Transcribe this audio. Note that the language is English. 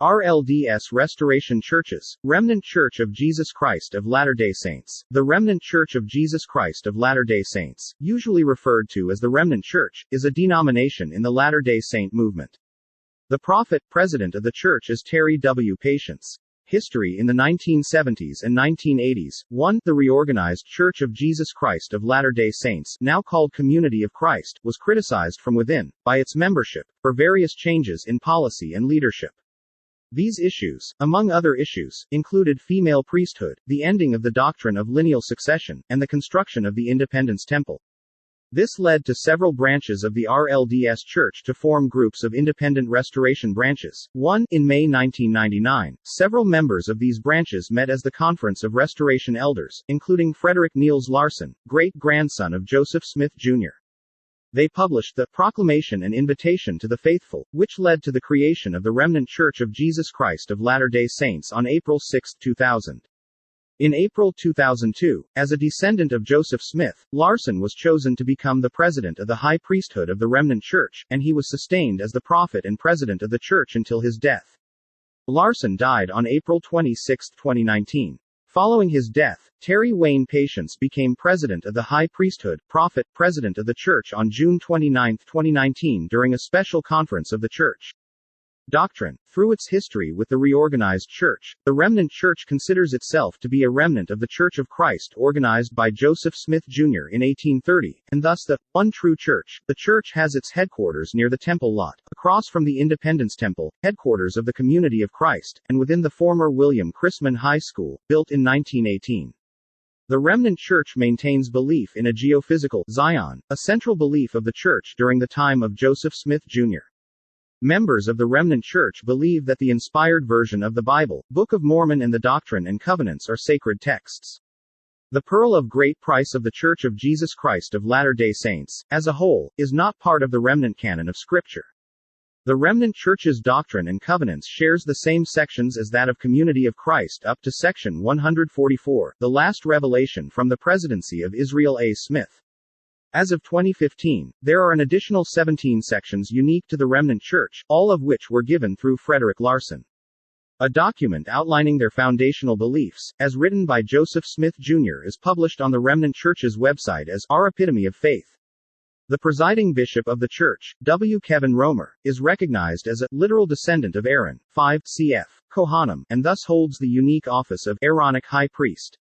RLDS Restoration Churches, Remnant Church of Jesus Christ of Latter-day Saints. The Remnant Church of Jesus Christ of Latter-day Saints, usually referred to as the Remnant Church, is a denomination in the Latter-day Saint movement. The president of the church is Terry W. Patience. History in the 1970s and 1980s. 1. The reorganized Church of Jesus Christ of Latter-day Saints, now called Community of Christ, was criticized from within, by its membership, for various changes in policy and leadership. These issues, among other issues, included female priesthood, the ending of the doctrine of lineal succession, and the construction of the Independence Temple. This led to several branches of the RLDS Church to form groups of independent restoration branches. 1. In May 1999, several members of these branches met as the Conference of Restoration Elders, including Frederick Niels Larsen, great-grandson of Joseph Smith, Jr. They published the Proclamation and Invitation to the Faithful, which led to the creation of the Remnant Church of Jesus Christ of Latter-day Saints on April 6, 2000. In April 2002, as a descendant of Joseph Smith, Larsen was chosen to become the president of the High Priesthood of the Remnant Church, and he was sustained as the prophet and president of the church until his death. Larsen died on April 26, 2019. Following his death, Terry Wayne Patience became president of the High Priesthood, president of the church on June 29, 2019 during a special conference of the church. Doctrine. Through its history with the reorganized church, the Remnant Church considers itself to be a remnant of the Church of Christ organized by Joseph Smith, Jr. in 1830, and thus the one true church. The church has its headquarters near the Temple Lot, across from the Independence Temple, headquarters of the Community of Christ, and within the former William Chrisman High School, built in 1918. The Remnant Church maintains belief in a geophysical Zion, a central belief of the church during the time of Joseph Smith, Jr. Members of the Remnant Church believe that the inspired version of the Bible, Book of Mormon and the Doctrine and Covenants are sacred texts. The pearl of great price of the Church of Jesus Christ of Latter-day Saints, as a whole, is not part of the remnant canon of Scripture. The Remnant Church's Doctrine and Covenants shares the same sections as that of Community of Christ up to section 144, the last revelation from the presidency of Israel A. Smith. As of 2015, there are an additional 17 sections unique to the Remnant Church, all of which were given through Frederick Larsen. A document outlining their foundational beliefs, as written by Joseph Smith, Jr., is published on the Remnant Church's website as Our Epitome of Faith. The presiding bishop of the church, W. Kevin Romer, is recognized as a literal descendant of Aaron, 5 cf. Kohanim, and thus holds the unique office of Aaronic High Priest.